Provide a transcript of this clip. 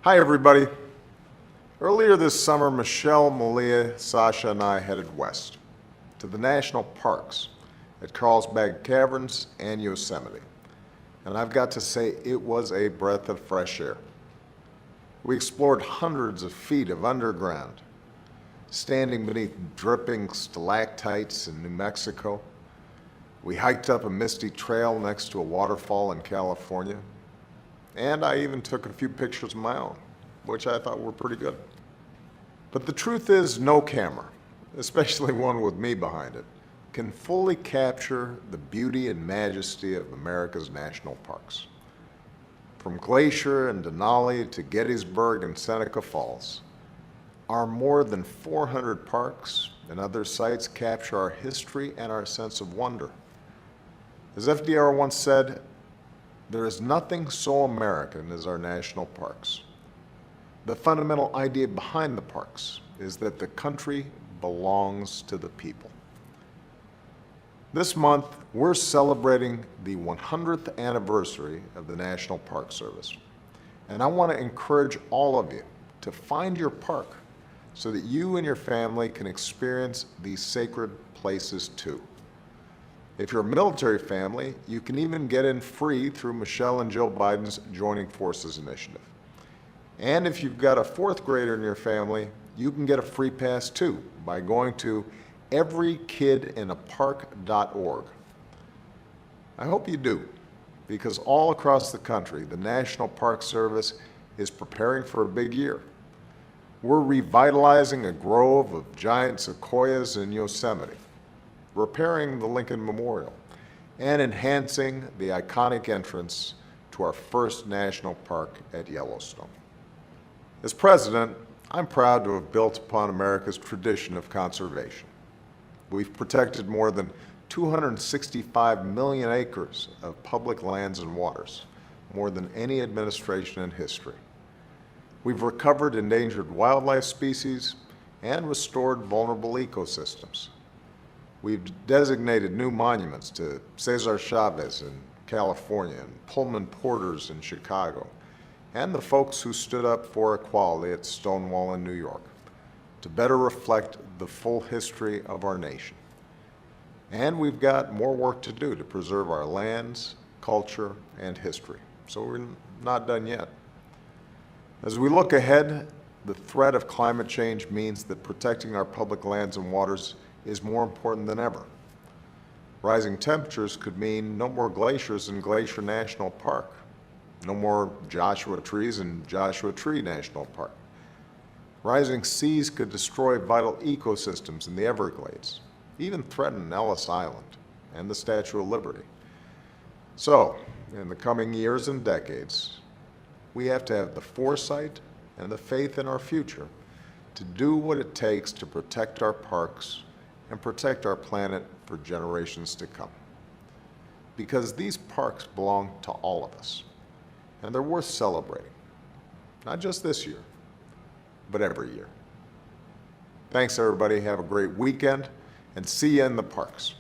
Hi, everybody. Earlier this summer, Michelle, Malia, Sasha, and I headed west to the national parks at Carlsbad Caverns and Yosemite. And I've got to say, it was a breath of fresh air. We explored hundreds of feet of underground, standing beneath dripping stalactites in New Mexico. We hiked up a misty trail next to a waterfall in California. And I even took a few pictures of my own, which I thought were pretty good. But the truth is, no camera, especially one with me behind it, can fully capture the beauty and majesty of America's national parks. From Glacier and Denali to Gettysburg and Seneca Falls, our more than 400 parks and other sites capture our history and our sense of wonder. As FDR once said, there is nothing so American as our national parks. The fundamental idea behind the parks is that the country belongs to the people. This month, we're celebrating the 100th anniversary of the National Park Service. And I want to encourage all of you to find your park so that you and your family can experience these sacred places too. If you're a military family, you can even get in free through Michelle and Jill Biden's Joining Forces initiative. And if you've got a fourth grader in your family, you can get a free pass too by going to everykidinapark.org. I hope you do, because all across the country, the National Park Service is preparing for a big year. We're revitalizing a grove of giant sequoias in Yosemite, repairing the Lincoln Memorial, and enhancing the iconic entrance to our first national park at Yellowstone. As president, I'm proud to have built upon America's tradition of conservation. We've protected more than 265 million acres of public lands and waters, more than any administration in history. We've recovered endangered wildlife species and restored vulnerable ecosystems. We've designated new monuments to Cesar Chavez in California and Pullman Porters in Chicago, and the folks who stood up for equality at Stonewall in New York, to better reflect the full history of our nation. And we've got more work to do to preserve our lands, culture, and history. So we're not done yet. As we look ahead, the threat of climate change means that protecting our public lands and waters is more important than ever. Rising temperatures could mean no more glaciers in Glacier National Park, no more Joshua trees in Joshua Tree National Park. Rising seas could destroy vital ecosystems in the Everglades, even threaten Ellis Island and the Statue of Liberty. So, in the coming years and decades, we have to have the foresight and the faith in our future to do what it takes to protect our parks and protect our planet for generations to come. Because these parks belong to all of us, and they're worth celebrating, not just this year, but every year. Thanks, everybody. Have a great weekend, and see you in the parks.